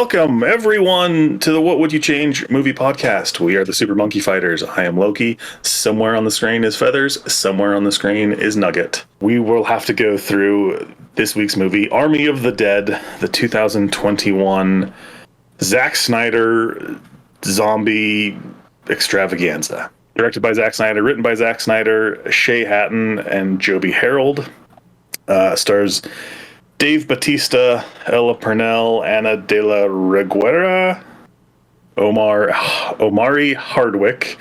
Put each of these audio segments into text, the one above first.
Welcome, everyone, to the What Would You Change movie podcast. We are the Super Monkey Fighters. I am Loki. Somewhere on the screen is Feathers. Somewhere on the screen is Nugget. We will have to go through this week's movie, Army of the Dead, the 2021 Zack Snyder zombie extravaganza. Directed by Zack Snyder, written by Zack Snyder, Shay, Hatten, and Joby Harold. Stars Dave Bautista, Ella Purnell, Ana de la Reguera, Omari Hardwick,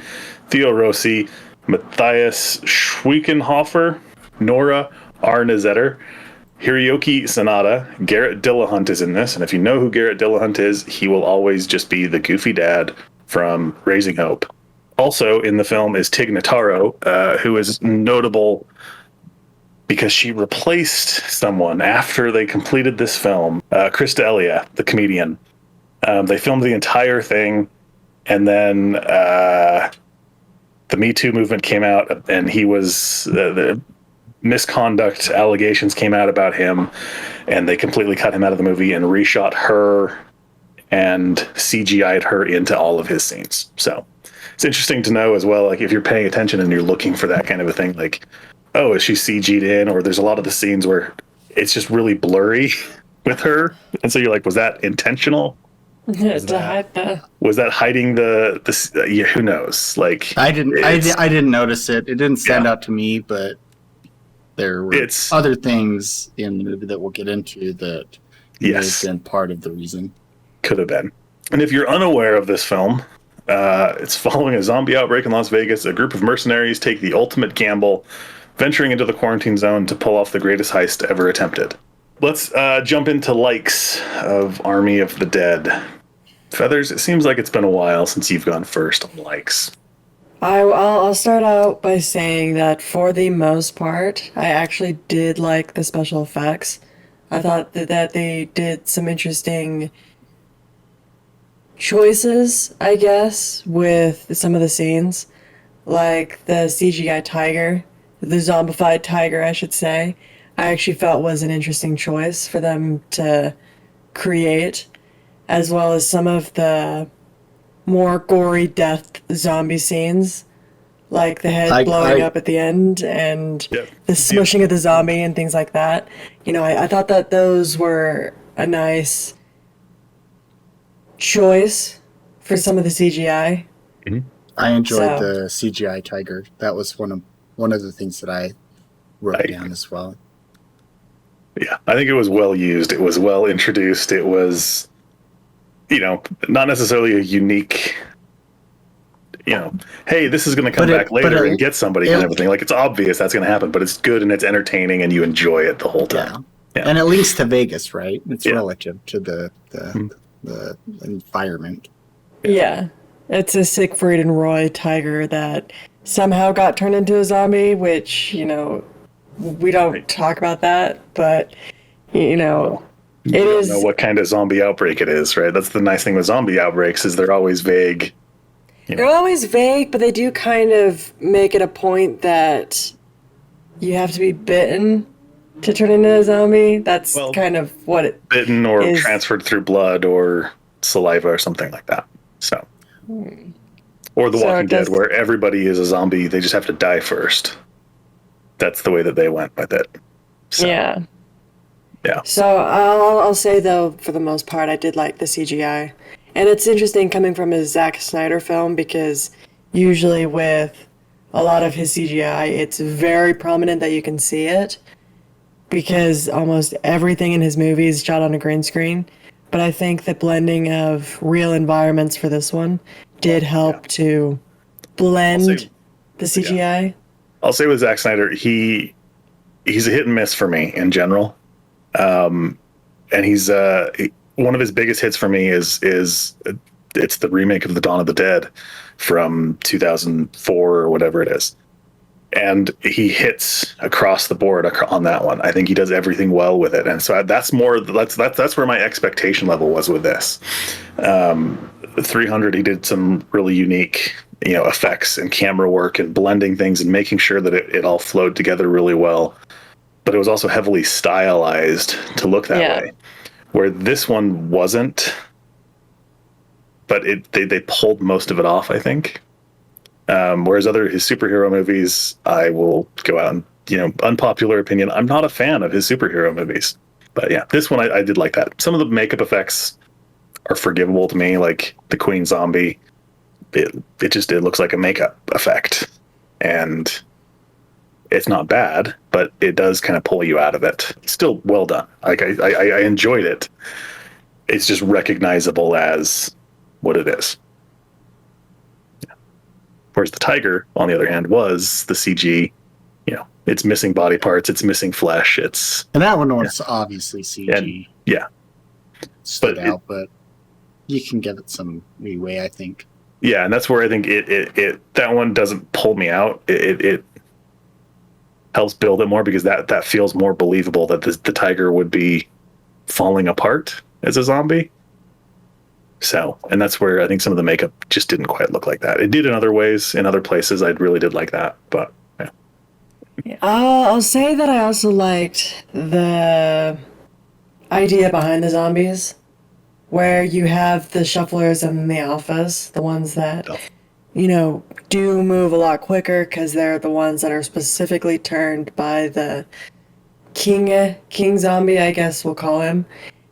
Theo Rossi, Matthias Schweighöfer, Nora Arnezeder, Hiroyuki Sanada. Garret Dillahunt is in this, and if you know who Garret Dillahunt is, he will always just be the goofy dad from Raising Hope. Also in the film is Tig Notaro, who is notable because she replaced someone after they completed this film, Krista Elia, the comedian. They filmed the entire thing, and then the Me Too movement came out, and he was the misconduct allegations came out about him, and they completely cut him out of the movie and reshot her and CGI'd her into all of his scenes. So it's interesting to know as well, like if you're paying attention and you're looking for that kind of a thing, like, oh, is she CG'd in? Or there's a lot of the scenes where it's just really blurry with her. And so you're like, was that intentional? Was that hiding the yeah, who knows? Like, I didn't notice it. It didn't stand out to me, but there were other things in the movie that we'll get into that may have been part of the reason. Could have been. And if you're unaware of this film, it's following a zombie outbreak in Las Vegas. A group of mercenaries take the ultimate gamble, venturing into the quarantine zone to pull off the greatest heist ever attempted. Let's jump into likes of Army of the Dead. Feathers, it seems like it's been a while since you've gone first on likes. I'll start out by saying that for the most part, I actually did like the special effects. I thought that they did some interesting choices, I guess, with some of the scenes. Like the CGI tiger, the zombified tiger, I should say, I actually felt was an interesting choice for them to create, as well as some of the more gory death zombie scenes, like the head blowing up at the end and the smushing of the zombie and things like that. You know, I thought that those were a nice choice for some of the CGI. Mm-hmm. I enjoyed the CGI tiger. That was one of the things that I wrote down as well. Yeah, I think it was well used. It was well introduced. It was, you know, not necessarily a unique, you know, hey, this is going to come back later and get somebody kind of thing. Like, it's obvious that's going to happen, but it's good and it's entertaining and you enjoy it the whole time. Yeah. And it links to Vegas, right? It's relative to the environment. Yeah. It's a Siegfried and Roy tiger that somehow got turned into a zombie, which, you know, we don't talk about that, but, you know, you don't know what kind of zombie outbreak it is, right? That's the nice thing with zombie outbreaks is they're always vague. You know. They're always vague, but they do kind of make it a point that you have to be bitten to turn into a zombie. That's kind of what it bitten or is. Transferred through blood or saliva or something like that. So, or The Walking Dead, where everybody is a zombie, they just have to die first. That's the way that they went with it. So, yeah. Yeah. So I'll say though, for the most part, I did like the CGI, and it's interesting coming from a Zack Snyder film because usually with a lot of his CGI, it's very prominent that you can see it because almost everything in his movies is shot on a green screen. But I think the blending of real environments for this one did help to blend the CGI. Yeah. I'll say with Zack Snyder, he's a hit and miss for me in general. And he's one of his biggest hits for me is it's the remake of the Dawn of the Dead from 2004 or whatever it is. And he hits across the board on that one. I think he does everything well with it. And so that's where my expectation level was with this. 300, he did some really unique, you know, effects and camera work and blending things and making sure that it all flowed together really well. But it was also heavily stylized to look that way. Where this one wasn't. but they pulled most of it off, I think. Whereas his superhero movies, I will go out and, unpopular opinion, I'm not a fan of his superhero movies. But yeah, this one I did like that. Some of the makeup effects are forgivable to me, like the Queen Zombie. It looks like a makeup effect, and it's not bad, but it does kind of pull you out of it. It's still well done. Like I enjoyed it. It's just recognizable as what it is. Yeah. Whereas the tiger, on the other hand, was the CG. It's missing body parts. It's missing flesh. And that one was obviously CG. And, yeah. Stood out, but you can give it some leeway, I think. Yeah, and that's where I think it that one doesn't pull me out. It helps build it more because that feels more believable that the tiger would be falling apart as a zombie. So, and that's where I think some of the makeup just didn't quite look like that. It did in other ways, in other places. I really did like that, but yeah. I'll say that I also liked the idea behind the zombies, where you have the shufflers and the alphas, the ones that, do move a lot quicker because they're the ones that are specifically turned by the king zombie, I guess we'll call him.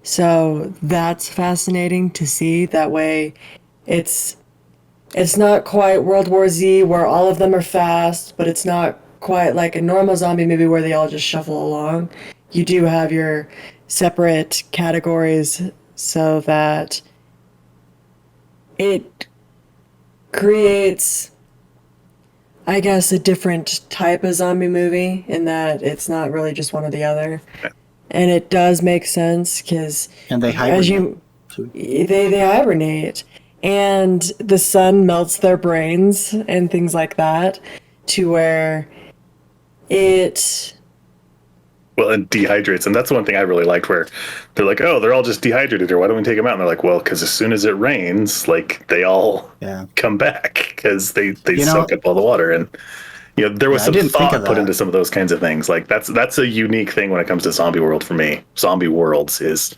So that's fascinating to see. That way, it's not quite World War Z where all of them are fast, but it's not quite like a normal zombie movie where they all just shuffle along. You do have your separate categories so that it creates, I guess, a different type of zombie movie in that it's not really just one or the other. And it does make sense because they hibernate. They hibernate, and the sun melts their brains and things like that, to where it and dehydrates them. That's the one thing I really liked, where they're like, oh, they're all just dehydrated, or why don't we take them out? And they're like, well, because as soon as it rains, like they all come back because they soak up all the water. And there was some thought put into some of those kinds of things. Like that's a unique thing when it comes to zombie world for me. Zombie worlds is,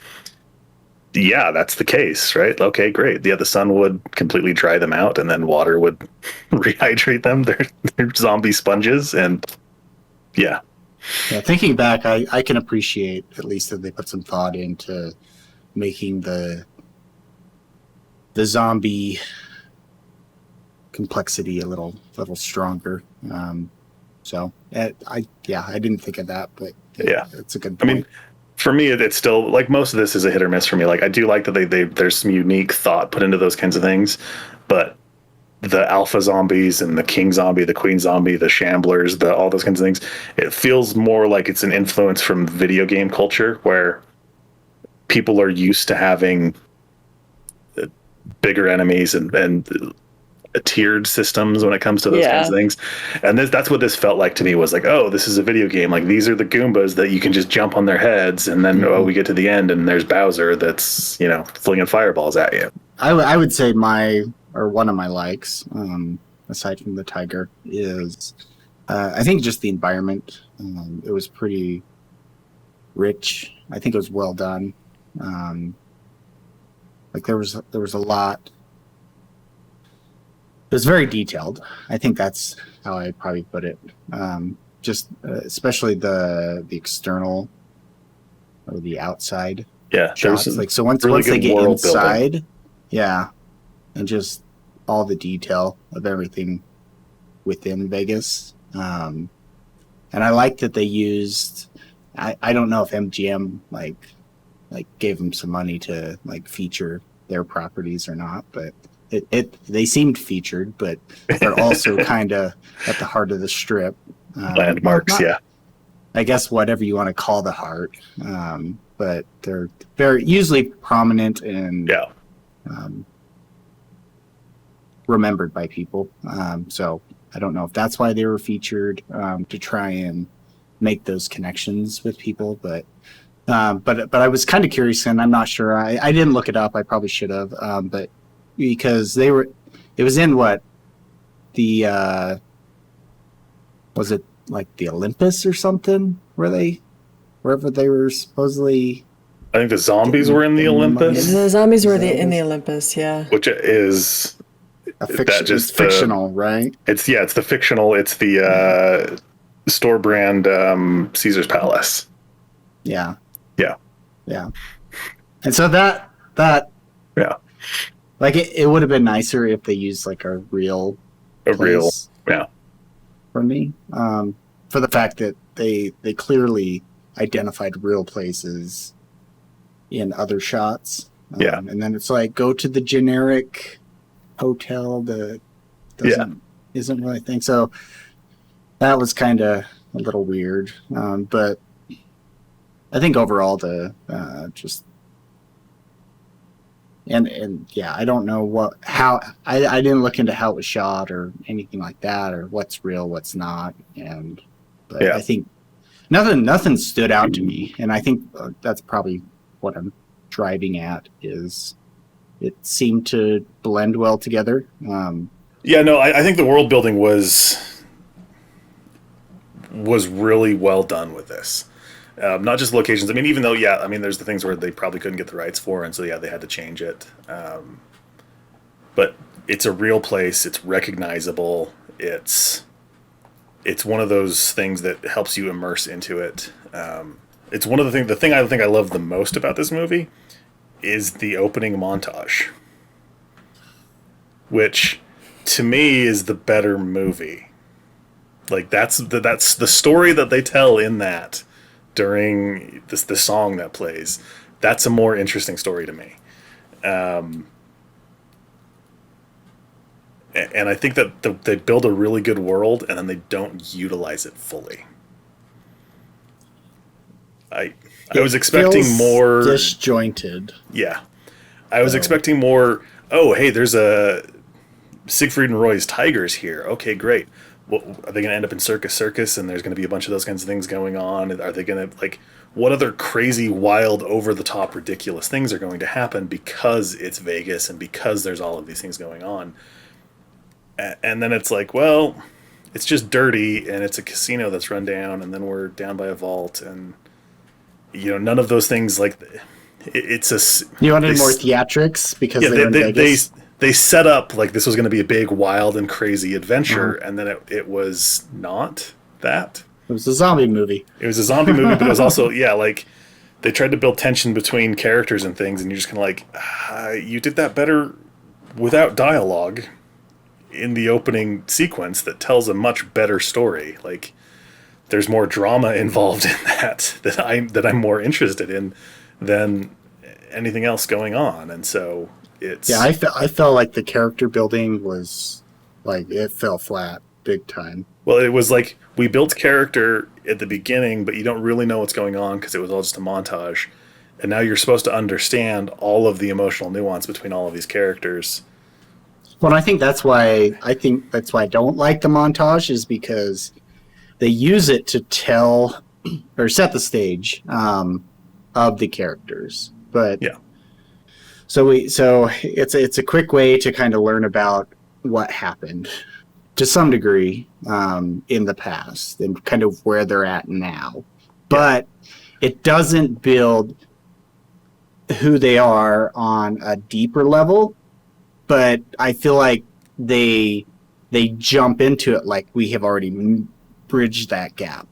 that's the case, right? Okay, great. Yeah, the sun would completely dry them out, and then water would rehydrate them. They're zombie sponges, and yeah. Yeah, thinking back, I can appreciate at least that they put some thought into making the zombie complexity a little stronger. So I didn't think of that, but it's a good point. I mean, for me, it's still like most of this is a hit or miss for me. Like I do like that there's some unique thought put into those kinds of things, but the alpha zombies and the king zombie, the queen zombie, the shamblers, all those kinds of things, it feels more like it's an influence from video game culture where people are used to having bigger enemies and tiered systems when it comes to those kinds of things. And that's what this felt like to me, was like, oh, this is a video game. Like these are the Goombas that you can just jump on their heads, and then we get to the end and there's Bowser that's flinging fireballs at you. I would say one of my likes, aside from the tiger, is I think just the environment. It was pretty rich. I think it was well done. Like there was a lot. It was very detailed. I think that's how I'd probably put it. Just especially the external or the outside shots. Like so once they get inside, and just all the detail of everything within Vegas. And I like that they used. I don't know if MGM like gave them some money to like feature their properties or not, but they seemed featured, but they're also kind of at the heart of the strip. Landmarks, I guess whatever you want to call the heart, but they're very usually prominent and remembered by people. So I don't know if that's why they were featured, to try and make those connections with people, but I was kind of curious, and I'm not sure. I didn't look it up. I probably should have, but because it was in what the was it like the Olympus or something, wherever they were supposedly I think the zombies were in the Olympus. The zombies were in the Olympus, yeah. Which is it's fictional, right? It's the fictional. It's the store brand Caesar's Palace. Yeah. Yeah. Yeah. And so that yeah, like it would have been nicer if they used like a real yeah, for me, for the fact that they clearly identified real places in other shots. And then it's like, go to the generic hotel that isn't really a thing. So that was kind of a little weird. But I think overall I don't know I didn't look into how it was shot or anything like that, or what's real, what's not. But I think nothing stood out to me. And I think that's probably what I'm driving at, is it seemed to blend well together. I think the world building was really well done with this. Not just locations. I mean, even though, there's the things where they probably couldn't get the rights for, and so they had to change it. But it's a real place. It's recognizable. It's one of those things that helps you immerse into it. It's one of the things. The thing I think I love the most about this movie is the opening montage, which to me is the better movie. Like that's the story that they tell in that. During the song that plays, that's a more interesting story to me, and I think that they build a really good world and then they don't utilize it fully. I was expecting more disjointed. Yeah, I was expecting more. Oh, hey, there's a Siegfried and Roy's tigers here. Okay, great. Well, are they going to end up in Circus, and there's going to be a bunch of those kinds of things going on? Are they going to, what other crazy, wild, over-the-top, ridiculous things are going to happen because it's Vegas and because there's all of these things going on? And then it's like, well, it's just dirty, and it's a casino that's run down, and then we're down by a vault, and, none of those things, it's a... You wanted more theatrics because they're in Vegas? They set up like this was going to be a big, wild, and crazy adventure, and then it was not that. It was a zombie movie. It was a zombie movie, but it was also, they tried to build tension between characters and things, and you're just kind of you did that better without dialogue in the opening sequence that tells a much better story. Like, there's more drama involved in that I'm more interested in than anything else going on, and so... I felt like the character building was it fell flat big time. Well, it was like we built character at the beginning, but you don't really know what's going on because it was all just a montage. And now you're supposed to understand all of the emotional nuance between all of these characters. Well, I think that's why I don't like the montage, is because they use it to tell or set the stage of the characters. But So it's a quick way to kind of learn about what happened to some degree in the past and kind of where they're at now. But it doesn't build who they are on a deeper level. But I feel like they jump into it like we have already bridged that gap.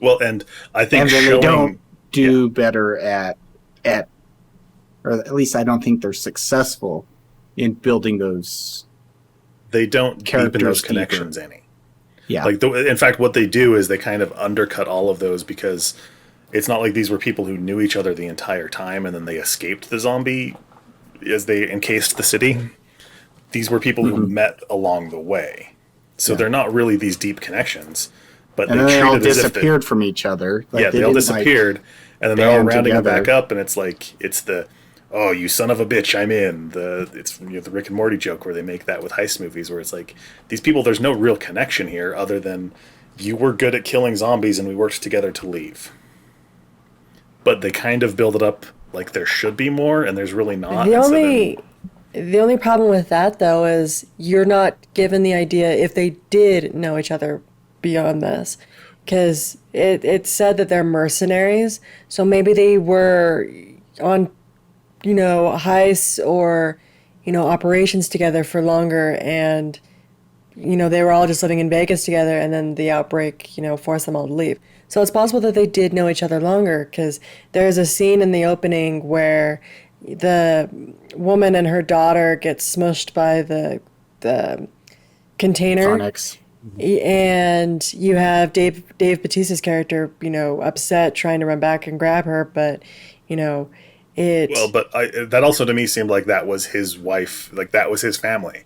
Well, and I think and then they don't do better at or at least I don't think they're successful in building those. They don't deepen those connections any. Yeah. In fact, what they do is they kind of undercut all of those, because it's not like these were people who knew each other the entire time and then they escaped the zombie as they encased the city. These were people who met along the way. So they're not really these deep connections. But they all disappeared from each other. They all disappeared. And then they're all rounding them back up, and it's the... Oh, you son of a bitch, I'm in. It's the Rick and Morty joke where they make that with heist movies, where it's like, these people, there's no real connection here other than you were good at killing zombies and we worked together to leave. But they kind of build it up like there should be more, and there's really not. The only problem with that, though, is you're not given the idea if they did know each other beyond this. Because it said that they're mercenaries, so maybe they were... on, heists or, operations together for longer, and, they were all just living in Vegas together, and then the outbreak, forced them all to leave. So it's possible that they did know each other longer, because there's a scene in the opening where the woman and her daughter get smushed by the container. Sonics. And you have Dave Bautista's character, upset, trying to run back and grab her, but, it... Well, but that also to me seemed like that was his wife, like that was his family.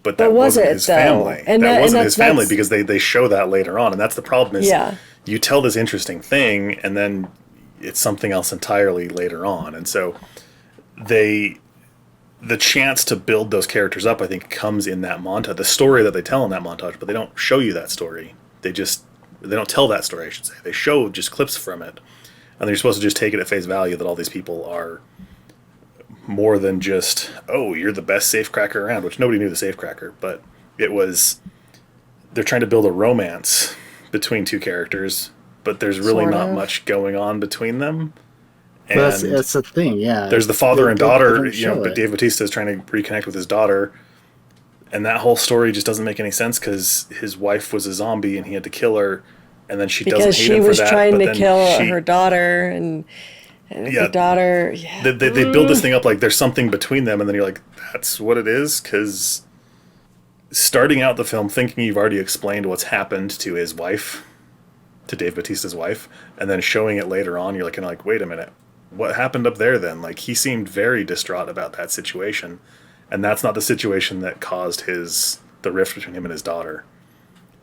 But that wasn't his family. And that wasn't his family because they show that later on. And that's the problem is you tell this interesting thing and then it's something else entirely later on. And so the chance to build those characters up, I think, comes in that montage, the story that they tell in that montage, but they don't show you that story. They don't tell that story, I should say. They show just clips from it. And you're supposed to just take it at face value that all these people are more than just, oh, you're the best safecracker around, which nobody knew the safecracker, but they're trying to build a romance between two characters, but there's really not much going on between them. And that's the thing, yeah. There's the father and daughter, but Dave Bautista is trying to reconnect with his daughter, and that whole story just doesn't make any sense because his wife was a zombie and he had to kill her, and then she doesn't hate him for that. Because she was trying to kill her daughter, and the daughter... They build this thing up like there's something between them, and then you're like, that's what it is? Because starting out the film thinking you've already explained what's happened to his wife, to Dave Bautista's wife, and then showing it later on, you're like, wait a minute. What happened up there then? Like, he seemed very distraught about that situation, and that's not the situation that caused the rift between him and his daughter.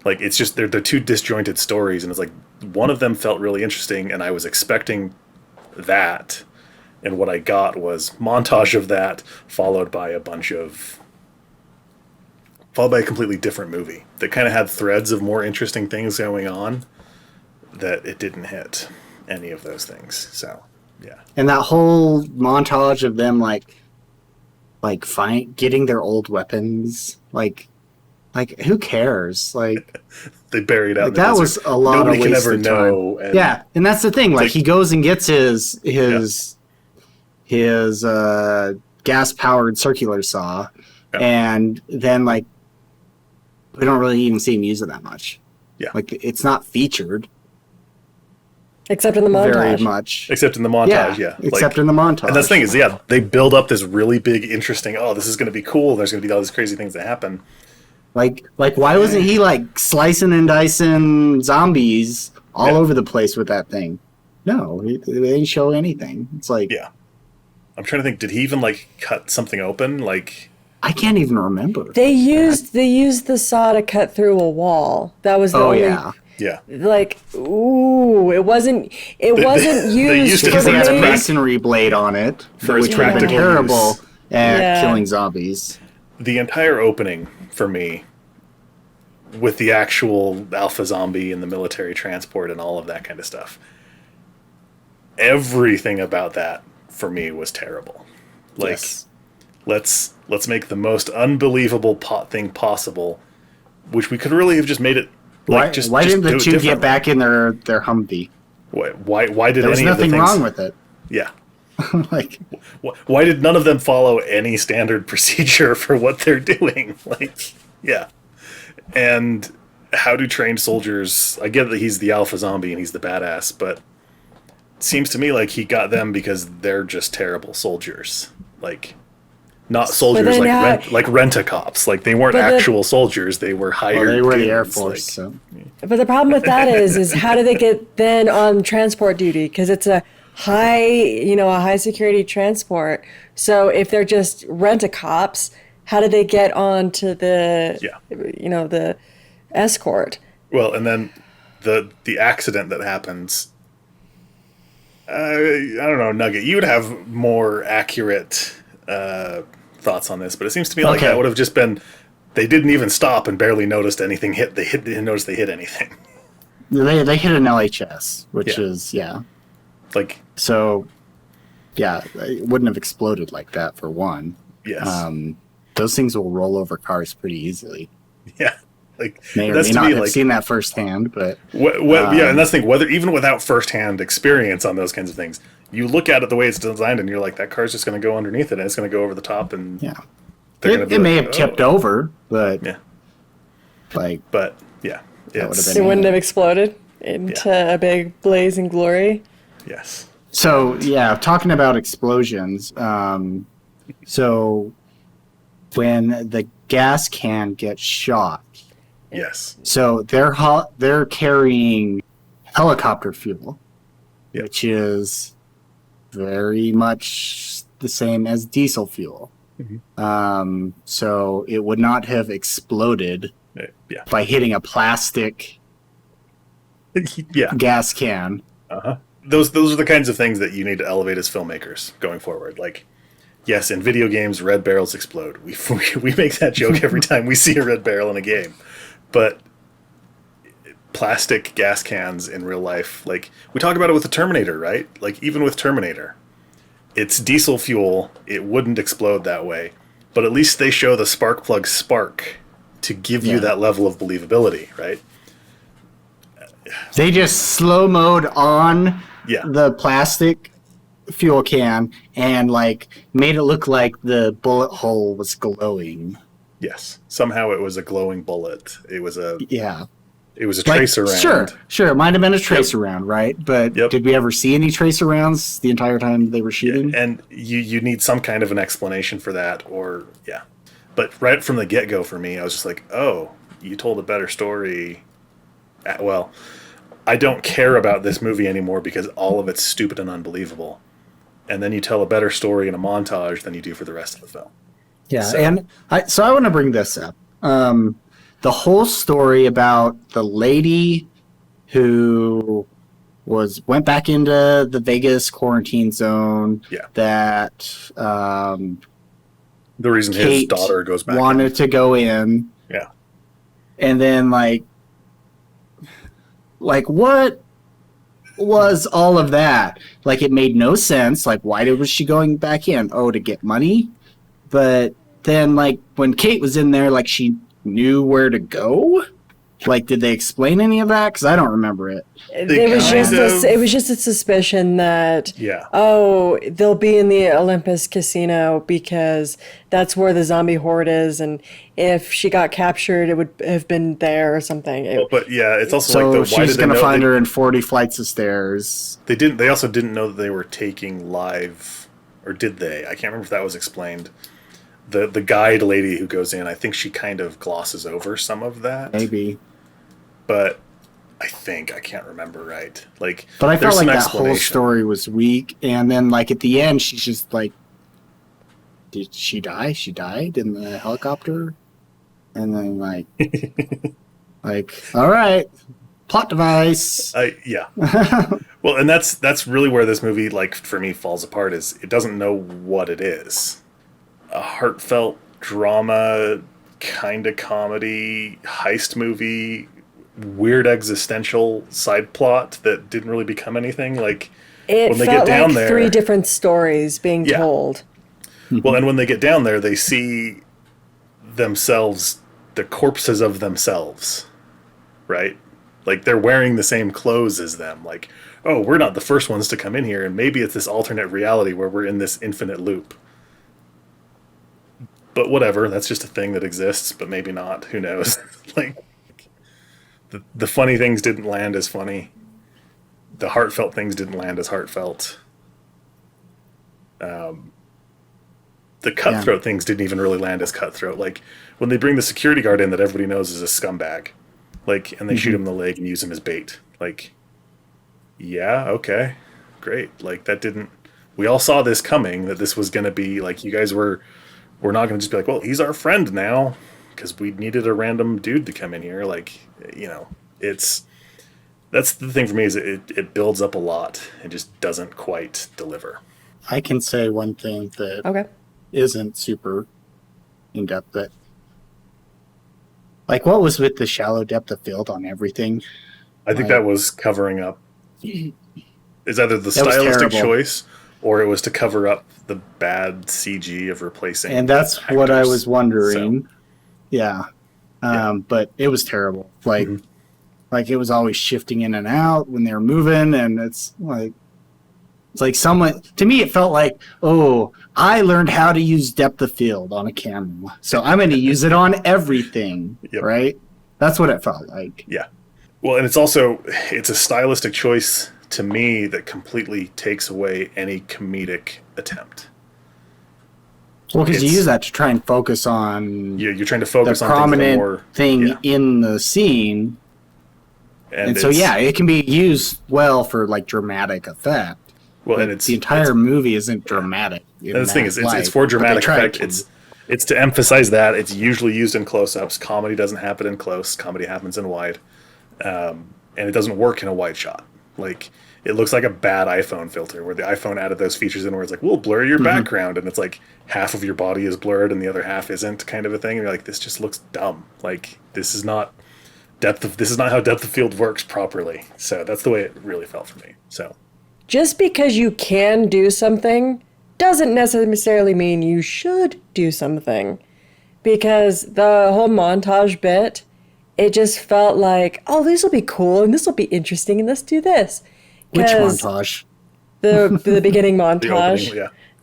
Like, it's just they're two disjointed stories, and it's like one of them felt really interesting, and I was expecting that, and what I got was montage of that followed by a completely different movie that kind of had threads of more interesting things going on that it didn't hit any of those things. So yeah. And that whole montage of them getting their old weapons, like who cares? Like they buried out. That was a lot of wasted time. Yeah, and that's the thing. Like he goes and gets his gas powered circular saw, and then we don't really even see him use it that much. Yeah, like it's not featured. Except in the montage. Very much. Except in the montage, yeah. Except in the montage. And that's the thing is, they build up this really big, interesting, this is going to be cool. There's going to be all these crazy things that happen. Like why wasn't he, slicing and dicing zombies all over the place with that thing? No, they didn't show anything. It's like... Yeah. I'm trying to think, did he even, cut something open? I can't even remember. They used the saw to cut through a wall. That was the only... Yeah. It wasn't used because they had a mercenary blade on it, which would have been terrible at killing zombies. The entire opening, for me, with the actual alpha zombie and the military transport and all of that kind of stuff, everything about that, for me, was terrible. Let's make the most unbelievable thing possible, which we could really have just made it. Why didn't the two get back in their Humvee? Why did there was any of the nothing things... wrong with it? Yeah. Why did none of them follow any standard procedure for what they're doing? And how do trained soldiers... I get that he's the alpha zombie and he's the badass, but it seems to me like he got them because they're just terrible soldiers. Not soldiers like rent-a-cops. They weren't actual soldiers. They were hired. Well, they were the Air Force. So. But the problem with that is how do they get then on transport duty? Because it's a high security transport. So if they're just rent-a-cops, how do they get onto the the escort? Well, and then the accident that happens. I don't know, Nugget. You would have more accurate thoughts on this, but it seems to me like that would have just been they didn't even stop and barely noticed anything hit. They didn't notice they hit anything. They hit an LHS, which is so. Yeah, it wouldn't have exploded like that for one. Yes. Those things will roll over cars pretty easily. Yeah. Like may or that's may to not me have like seen that firsthand, but yeah, and that's the thing. Whether even without firsthand experience on those kinds of things, you look at it the way it's designed, and you're like, that car's just going to go underneath it, and it's going to go over the top, and yeah, it may have tipped over, but yeah, but yeah, that would have It been wouldn't have exploded into a big blaze and glory. Yes. So yeah, talking about explosions. So when the gas can gets shot, Yes. so they're carrying helicopter fuel, which is very much the same as diesel fuel. Mm-hmm. So it would not have exploded by hitting a plastic gas can. Uh-huh. Those are the kinds of things that you need to elevate as filmmakers going forward. Like, yes, in video games, red barrels explode. We make that joke every time we see a red barrel in a game. But plastic gas cans in real life, like, we talk about it with the Terminator, right? Like, even with Terminator, it's diesel fuel. It wouldn't explode that way. But at least they show the spark plug spark to give you that level of believability, right? They just slow-mode on the plastic fuel can and like made it look like the bullet hole was glowing. Yes. Somehow it was a glowing bullet. It was a like, tracer round. Sure. It might have been a tracer round, right? But did we ever see any tracer rounds the entire time they were shooting? Yeah. And you need some kind of an explanation for that, or But right from the get-go for me, I was just like, oh, you told a better story. Well, I don't care about this movie anymore because all of it's stupid and unbelievable. And then you tell a better story in a montage than you do for the rest of the film. Yeah, so. I want to bring this up. The whole story about the lady who went back into the Vegas quarantine zone. Yeah. That the reason Kate his daughter goes back wanted to go in. Yeah. And then like what was all of that? Like, it made no sense. Like, why was she going back in? Oh, to get money? But then, like, when Kate was in there, like, she knew where to go? Like, did they explain any of that? Because I don't remember it. It was just a suspicion that, they'll be in the Olympus casino because that's where the zombie horde is, and if she got captured, it would have been there or something. It's also so like she's going to find her in 40 flights of stairs. They also didn't know that they were taking live, or did they? I can't remember if that was explained. The guide lady who goes in, I think she kind of glosses over some of that. Maybe. But I can't remember right. Like, but I felt like that whole story was weak, and then like at the end, she's just like, "Did she die? She died in the helicopter," and then like, all right, plot device. Well, and that's really where this movie, like, for me, falls apart. Is it doesn't know what it is. A heartfelt drama, kind of comedy, heist movie. Weird existential side plot that didn't really become anything. Like, when they get down there, 3 different stories being told. Well, and when they get down there, they see themselves, the corpses of themselves, right? Like, they're wearing the same clothes as them. Like, oh, we're not the first ones to come in here, and maybe it's this alternate reality where we're in this infinite loop. But whatever, that's just a thing that exists, but maybe not. Who knows? Like, the funny things didn't land as funny. The heartfelt things didn't land as heartfelt. The cutthroat things didn't even really land as cutthroat. Like, when they bring the security guard in that everybody knows is a scumbag, like, and they shoot him in the leg and use him as bait. Like, yeah, okay, great. Like, that didn't... We all saw this coming, that this was going to be, like, you guys we're not going to just be like, well, he's our friend now, because we needed a random dude to come in here. Like, that's the thing for me, is it builds up a lot and just doesn't quite deliver. I can say one thing that isn't super in-depth, but like, what was with the shallow depth of field on everything? I think that was covering up. Is either the stylistic choice, or it was to cover up the bad CG of replacing. And that's actors. What I was wondering. So. Yeah. But it was terrible. Like it was always shifting in and out when they were moving, and it's like someone, to me, it felt like, oh, I learned how to use depth of field on a camera, so I'm going to use it on everything, right? That's what it felt like. Yeah. Well, and it's a stylistic choice to me that completely takes away any comedic attempt. Well, because you use that to try and focus on you're trying to focus the on prominent thing in the scene. And so, it can be used well for like dramatic effect. Well, and the entire movie isn't dramatic. And the thing is, it's for dramatic effect. It's to emphasize that. It's usually used in close-ups. Comedy doesn't happen in close. Comedy happens in wide. And it doesn't work in a wide shot. Like, it looks like a bad iPhone filter where the iPhone added those features in where it's like, we'll blur your background. And it's like half of your body is blurred and the other half isn't, kind of a thing. And you're like, this just looks dumb. Like, this is not how depth of field works properly. So that's the way it really felt for me. So just because you can do something doesn't necessarily mean you should do something. Because the whole montage bit, it just felt like, oh, this will be cool and this will be interesting and let's do this. Which montage? The beginning montage.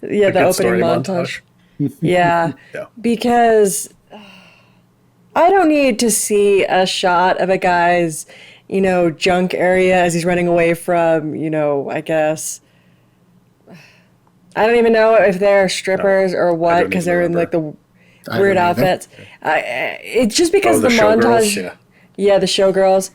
The opening montage. Yeah. Because I don't need to see a shot of a guy's, junk area as he's running away from, I guess. I don't even know if they're strippers or what, because they're in like the weird outfits. It's just because the montage. The showgirls.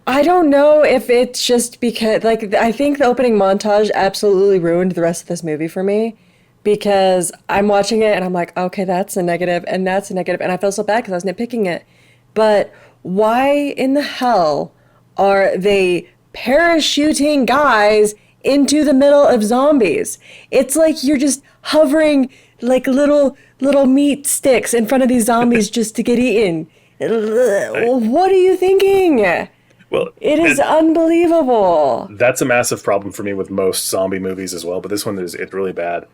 I don't know if it's just because, I think the opening montage absolutely ruined the rest of this movie for me, because I'm watching it and I'm like, okay, that's a negative and that's a negative, and I feel so bad because I was nitpicking it. But why in the hell are they parachuting guys into the middle of zombies? It's like you're just hovering like little meat sticks in front of these zombies just to get eaten. What are you thinking? Well, it is unbelievable. That's a massive problem for me with most zombie movies as well, but this one it's really bad,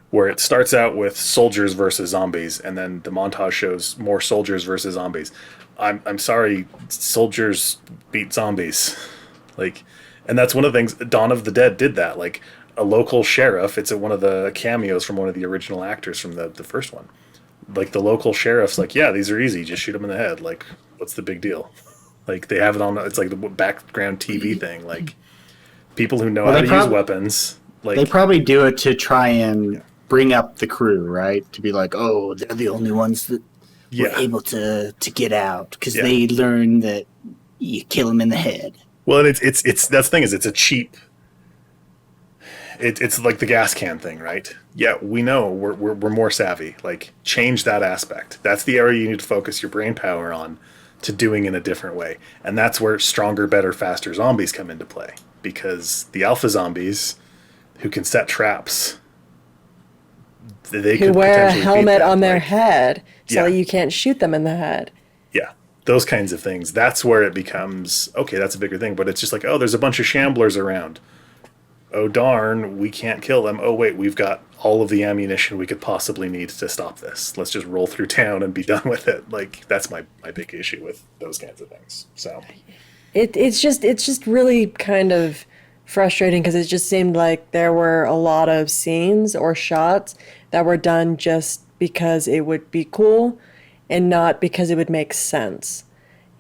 where it starts out with soldiers versus zombies, and then the montage shows more soldiers versus zombies. I'm sorry, soldiers beat zombies. And that's one of the things, Dawn of the Dead did that. Like, a local sheriff, it's one of the cameos from one of the original actors from the first one. Like, the local sheriff's like, yeah, these are easy, just shoot them in the head. Like, what's the big deal? Like, they have it on, it's like the background TV thing. Like, people who know how to use weapons. Like, they probably do it to try and bring up the crew, right? To be like, oh, they're the only ones that were able to get out because they learned that you kill them in the head. Well, it's that's the thing is, it's a cheap. It's like the gas can thing, right? Yeah, we know we're more savvy. Like, change that aspect. That's the area you need to focus your brain power on, to doing in a different way. And that's where stronger, better, faster zombies come into play. Because the alpha zombies who can set traps, who wear a helmet on their head so that you can't shoot them in the head. Yeah, those kinds of things. That's where it becomes, okay, that's a bigger thing. But it's just like, oh, there's a bunch of shamblers around. Oh, darn, we can't kill them. Oh, wait, we've got all of the ammunition we could possibly need to stop this. Let's just roll through town and be done with it. Like, that's my big issue with those kinds of things. So it's just really kind of frustrating, because it just seemed like there were a lot of scenes or shots that were done just because it would be cool and not because it would make sense.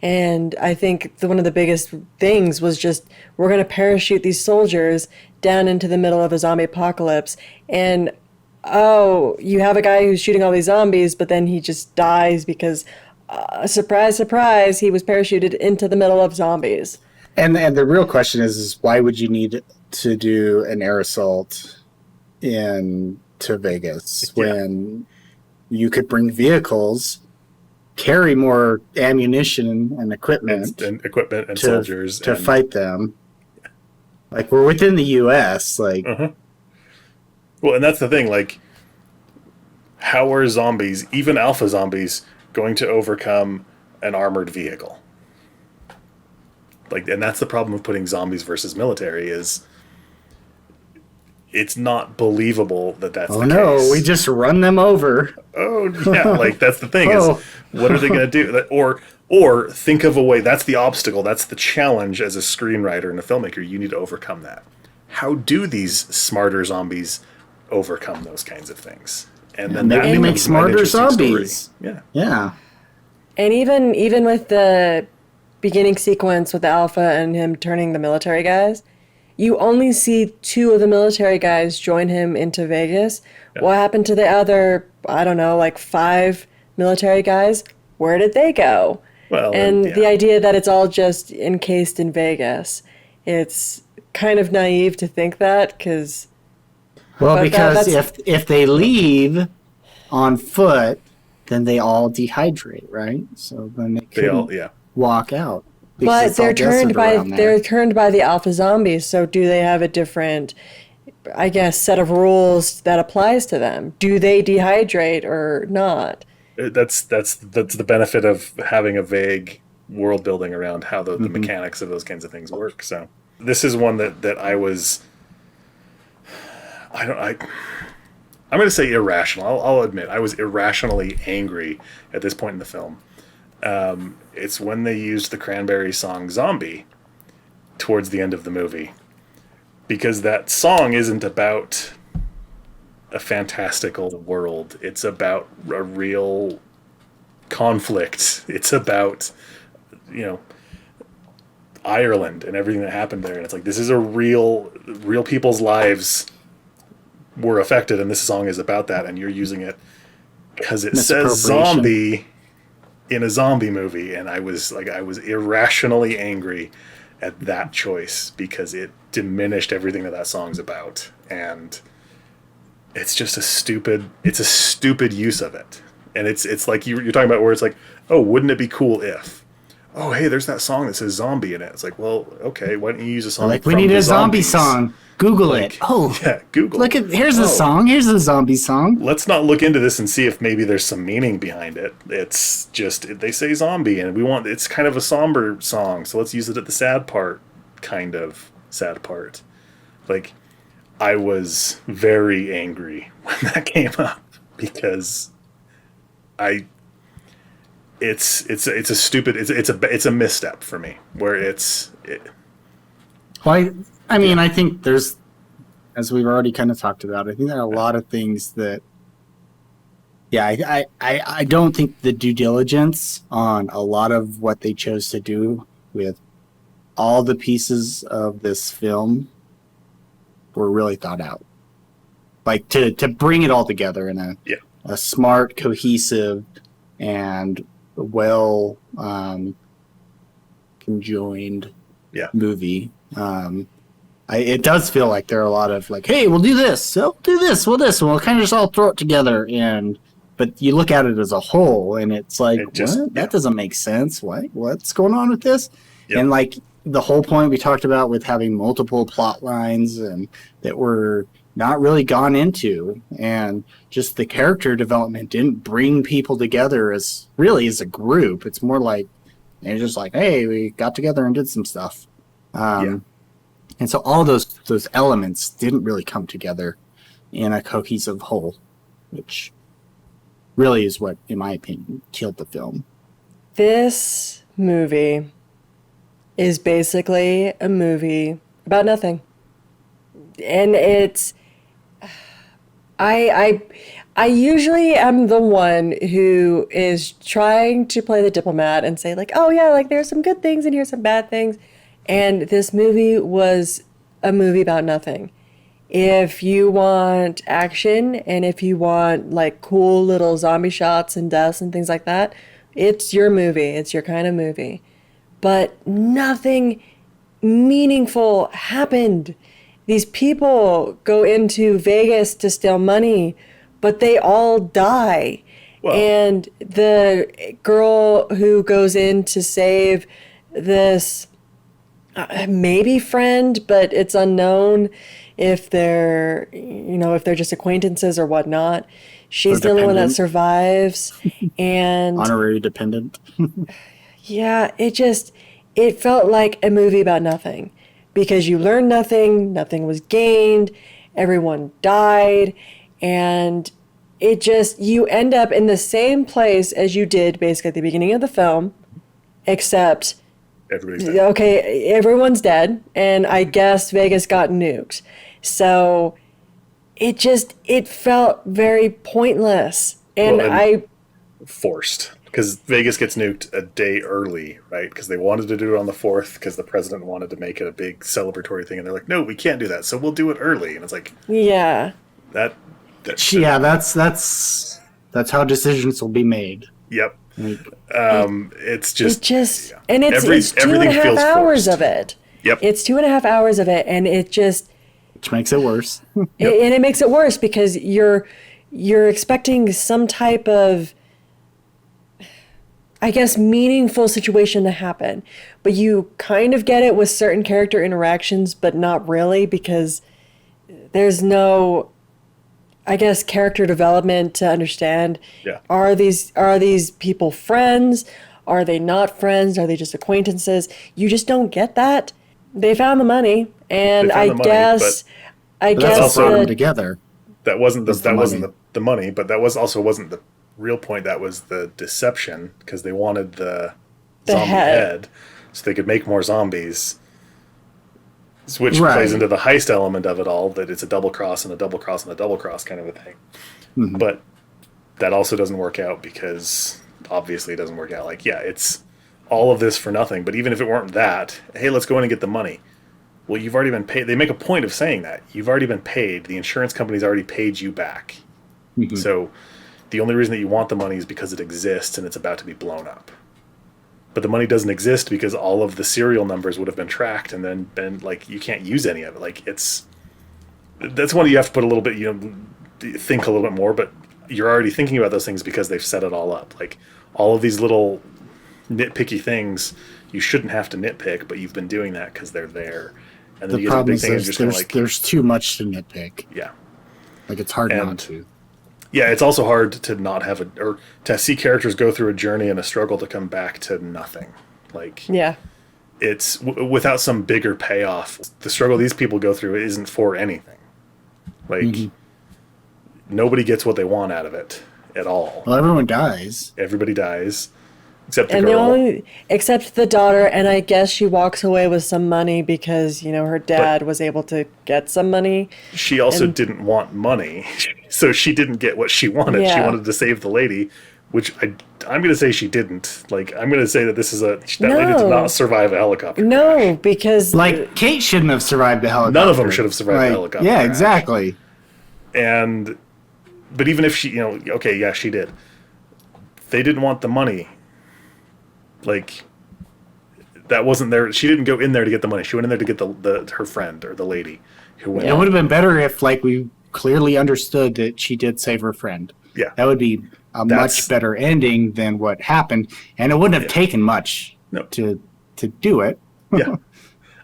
And I think one of the biggest things was just, we're going to parachute these soldiers down into the middle of a zombie apocalypse. And, oh, you have a guy who's shooting all these zombies, but then he just dies because, surprise, surprise, he was parachuted into the middle of zombies. And the real question is why would you need to do an air assault into Vegas when you could bring vehicles, carry more ammunition and equipment and soldiers to fight them? Like, we're within the U.S. Like, well, and that's the thing. Like, how are zombies, even alpha zombies, going to overcome an armored vehicle? Like, and that's the problem of putting zombies versus military is it's not believable that that's the case. We just run them over. Oh, yeah, like, that's the thing is, what are they going to do? Or think of a way, that's the obstacle, that's the challenge as a screenwriter and a filmmaker, you need to overcome that. How do these smarter zombies overcome those kinds of things? And then maybe make smarter zombies. Story. Yeah. And even with the beginning sequence with the Alpha and him turning the military guys, you only see 2 of the military guys join him into Vegas. Yeah. What happened to the other, I don't know, like 5 military guys? Where did they go? Well, and the idea that it's all just encased in Vegas, it's kind of naive to think that, because... Well, because if they leave on foot, then they all dehydrate, right? So then they can walk out. But they're turned by the alpha zombies. So do they have a different, I guess, set of rules that applies to them? Do they dehydrate or not? That's the benefit of having a vague world building around how the mechanics of those kinds of things work. So this is one that I was. I'm going to say irrational. I'll admit I was irrationally angry at this point in the film. It's when they used the Cranberries song "Zombie" towards the end of the movie, because that song isn't about a fantastical world. It's about a real conflict. It's about, Ireland and everything that happened there. And it's like, this is a real people's lives were affected, and this song is about that, and you're using it because it says zombie in a zombie movie, and I was irrationally angry at that choice because it diminished everything that song's about, and it's just a stupid use of it. And it's like you're talking about where it's like, oh, wouldn't it be cool if, oh, hey, there's that song that says zombie in it. It's like, well, okay, why don't you use a song we need a zombie song. Google it. Oh, yeah, Google. Here's the song. Here's the zombie song. Let's not look into this and see if maybe there's some meaning behind it. It's just, they say zombie, and it's kind of a somber song, so let's use it at the sad part. Like, I was very angry when that came up because it's a misstep for me where I think there's, as we've already kind of talked about, I think there are a lot of things that, I don't think the due diligence on a lot of what they chose to do with all the pieces of this film were really thought out. Like to bring it all together in a smart, cohesive, and well conjoined movie. It does feel like there are a lot of like, hey, we'll do this, so do this, we'll kind of just all throw it together, but you look at it as a whole, and it's like, that doesn't make sense. What's going on with this? Yep. And like the whole point we talked about with having multiple plot lines and that were not really gone into, and just the character development didn't bring people together as a group. It's more like they're just like, hey, we got together and did some stuff. And so all those elements didn't really come together in a cohesive whole, which really is what, in my opinion, killed the film. This movie is basically a movie about nothing. And it's... I usually am the one who is trying to play the diplomat and say, like, oh, yeah, like, there's some good things and here's some bad things. And this movie was a movie about nothing. If you want action and if you want like cool little zombie shots and deaths and things like that, it's your movie. It's your kind of movie. But nothing meaningful happened. These people go into Vegas to steal money, but they all die. Wow. And the girl who goes in to save this maybe friend, but it's unknown if they're just acquaintances or whatnot. She's the only one that survives. And honorary dependent. Yeah, it felt like a movie about nothing, because you learned nothing was gained, everyone died, and it just, you end up in the same place as you did basically at the beginning of the film, except everybody's dead. Okay, everyone's dead, and I guess Vegas got nukes. So it felt very pointless, and forced, because Vegas gets nuked a day early, right? Because they wanted to do it on the 4th because the president wanted to make it a big celebratory thing, and they're like, no, we can't do that, so we'll do it early. And it's like, yeah, that's how decisions will be made. Yep. It's and it's 2.5 hours of it. Yep. It's 2.5 hours of it, and it just, which makes it worse. And it makes it worse because you're expecting some type of, I guess, meaningful situation to happen, but you kind of get it with certain character interactions, but not really, because there's no, I guess, character development to understand. Yeah. Are these people friends? Are they not friends? Are they just acquaintances? You just don't get that. They found the money, and I guess that's brought them together. That wasn't the money, but that wasn't the real point. That was the deception, because they wanted the zombie head so they could make more zombies. Which plays into the heist element of it all, that it's a double cross and a double cross and a double cross kind of a thing. Mm-hmm. But that also doesn't work out, because obviously it doesn't work out. Like, yeah, it's all of this for nothing. But even if it weren't that, hey, let's go in and get the money. Well, you've already been paid. They make a point of saying that. You've already been paid. The insurance company's already paid you back. Mm-hmm. So the only reason that you want the money is because it exists and it's about to be blown up. But the money doesn't exist because all of the serial numbers would have been tracked and then been, like, you can't use any of it. Like, that's one you have to put a little bit, think a little bit more, but you're already thinking about those things because they've set it all up. Like, all of these little nitpicky things, you shouldn't have to nitpick, but you've been doing that because they're there. And then the problem is there's too much to nitpick. Yeah. Like, it's hard not to. Yeah, it's also hard to not have or to see characters go through a journey and a struggle to come back to nothing. Like, yeah, it's without some bigger payoff. The struggle these people go through isn't for anything. Like, nobody gets what they want out of it at all. Well, everyone dies. Everybody dies. Except the girl. Except the daughter, and I guess she walks away with some money because, her dad was able to get some money. She also didn't want money, so she didn't get what she wanted. Yeah. She wanted to save the lady, which I'm going to say she didn't. Like, I'm going to say that lady did not survive a helicopter crash. Because... Like, Kate shouldn't have survived the helicopter. None of them should have survived the helicopter crash. Exactly. But even if she, she did. They didn't want the money. Like, that wasn't there. She didn't go in there to get the money. She went in there to get her friend or the lady who went. It would have been better if, like, we clearly understood that she did save her friend. Yeah, that would be a much better ending than what happened, and it wouldn't have taken much to do it. Yeah.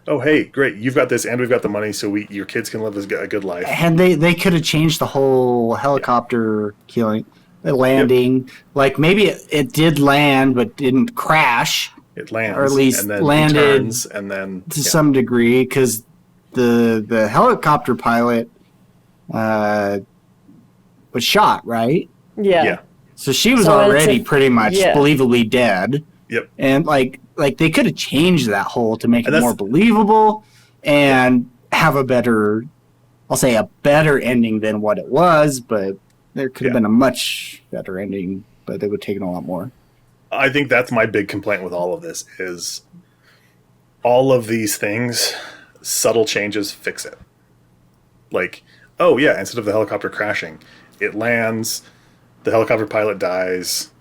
Oh, hey, great! You've got this, and we've got the money, so your kids can live a good life. And they could have changed the whole helicopter killing. Landing, like, maybe it did land but didn't crash. It lands, or at least and then landed turns, and then to some degree, because the helicopter pilot was shot, right? Yeah. So she was already pretty much believably dead. Yep. And like they could have changed that whole to make it more believable and have a better ending than what it was, but. There could have been a much better ending, but it would have taken a lot more. I think that's my big complaint with all of this is all of these things, subtle changes fix it. Like, oh yeah, instead of the helicopter crashing, it lands, the helicopter pilot dies,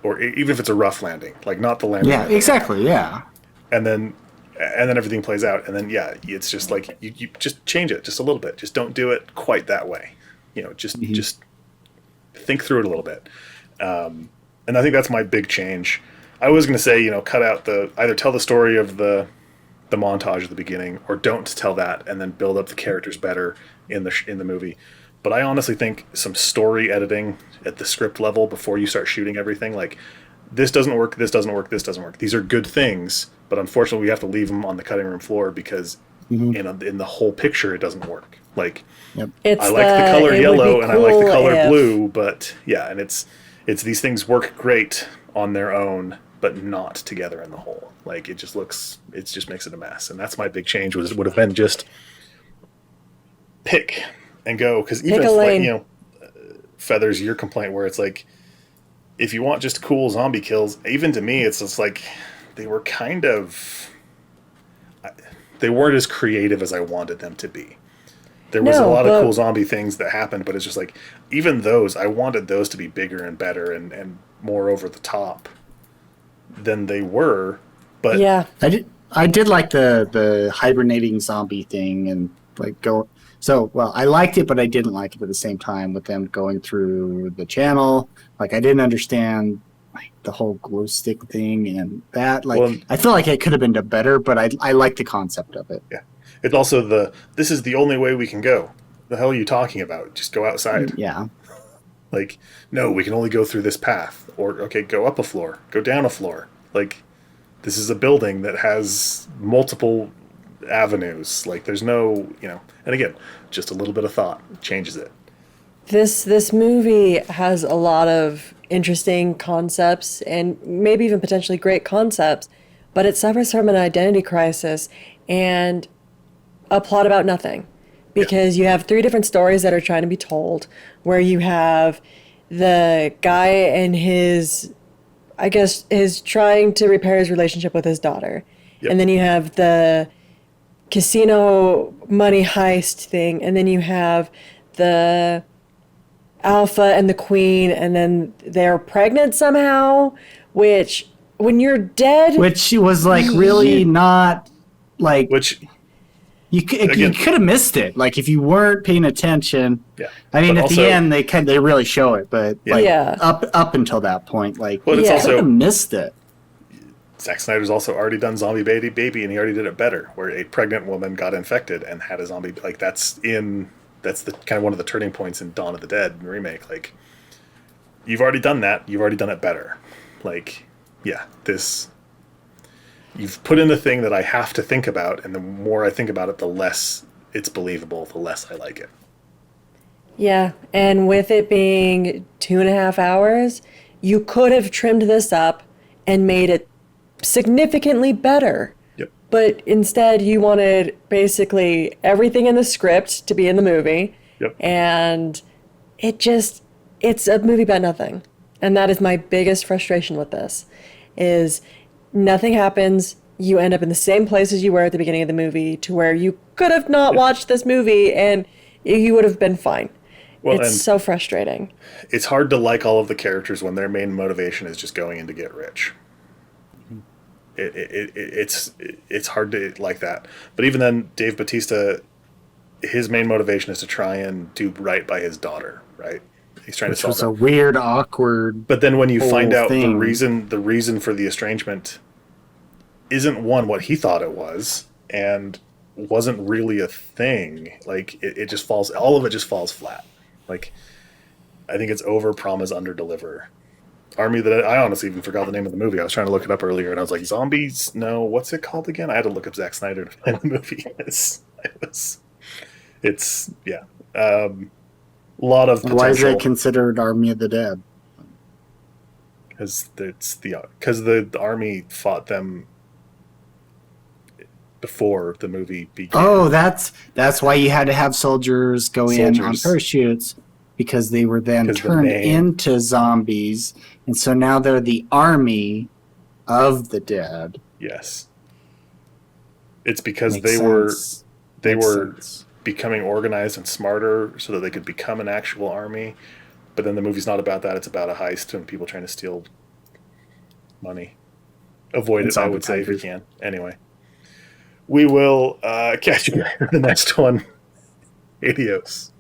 or even if it's a rough landing, like not the landing. Yeah, exactly, yeah. And then everything plays out, and then it's just like you just change it just a little bit. Just don't do it quite that way. Just think through it a little bit. And I think that's my big change. I was going to say, cut out either tell the story of the montage at the beginning, or don't tell that and then build up the characters better in the movie. But I honestly think some story editing at the script level before you start shooting everything, like, this doesn't work, this doesn't work, this doesn't work. These are good things, but unfortunately we have to leave them on the cutting room floor because in the whole picture it doesn't work. Like, Yep. I like the color yellow and I like the color blue, but yeah, and it's these things work great on their own, but not together in the whole. Like, it just makes it a mess. And that's my big change would have been just pick and go. Because even if, like, you know, Feathers, your complaint where it's like, if you want just cool zombie kills, even to me, it's just like they were they weren't as creative as I wanted them to be. There was a lot of cool zombie things that happened, but it's just like, even those, I wanted those to be bigger and better and more over the top than they were. But yeah, I did like the hibernating zombie thing and like go. So, well, I liked it, but I didn't like it at the same time with them going through the channel. Like, I didn't understand like the whole glow stick thing and that. Like, well, I feel like it could have been better, but I like the concept of it. Yeah. It's also this is the only way we can go. The hell are you talking about? Just go outside. Yeah. Like, no, we can only go through this path. Or, okay, go up a floor. Go down a floor. Like, this is a building that has multiple avenues. Like, there's no, you know, and again, just a little bit of thought changes it. This movie has a lot of interesting concepts and maybe even potentially great concepts, but it suffers from an identity crisis and a plot about nothing. Because you have 3 different stories that are trying to be told, where you have the guy and his trying to repair his relationship with his daughter. Yep. And then you have the casino money heist thing, and then you have the alpha and the queen, and then they're pregnant somehow, which when you're dead, which was like really not like, which you could have missed it, like if you weren't paying attention. Yeah, I mean, at the end they really show it, but up until that point, like, well, it's also could have missed it. Zack Snyder's also already done Zombie Baby, and he already did it better, where a pregnant woman got infected and had a zombie. Like, that's the kind of one of the turning points in Dawn of the Dead remake. Like, you've already done that. You've already done it better. Like, yeah, you've put in a thing that I have to think about, and the more I think about it, the less it's believable, the less I like it. Yeah, and with it being 2.5 hours, you could have trimmed this up and made it significantly better. Yep. But instead, you wanted basically everything in the script to be in the movie. Yep. And it's a movie about nothing. And that is my biggest frustration with this, is nothing happens. You end up in the same place as you were at the beginning of the movie, to where you could have not watched this movie and you would have been fine. Well, it's so frustrating. It's hard to like all of the characters when their main motivation is just going in to get rich. It's hard to like that. But even then, Dave Bautista, his main motivation is to try and do right by his daughter, right? He's trying to solve it. Which was a weird, awkward. But then when you find out the reason for the estrangement isn't what he thought it was, and wasn't really a thing. Like, it just falls. All of it just falls flat. Like, I think it's over promise, under deliver. Army that I honestly even forgot the name of the movie. I was trying to look it up earlier, and I was like, Zombies? No, what's it called again? I had to look up Zack Snyder to find the movie. It's a lot of potential. Why is it considered Army of the Dead? Because the army fought them before the movie began. Oh, that's why you had to have soldiers go in on parachutes, because they were then turned into zombies, and so now they're the Army of the Dead. Yes, it's because they were becoming organized and smarter, so that they could become an actual army. But then the movie's not about that; it's about a heist and people trying to steal money. Avoid it, I would say, if you can. Anyway. We will catch you in the next one. Adios.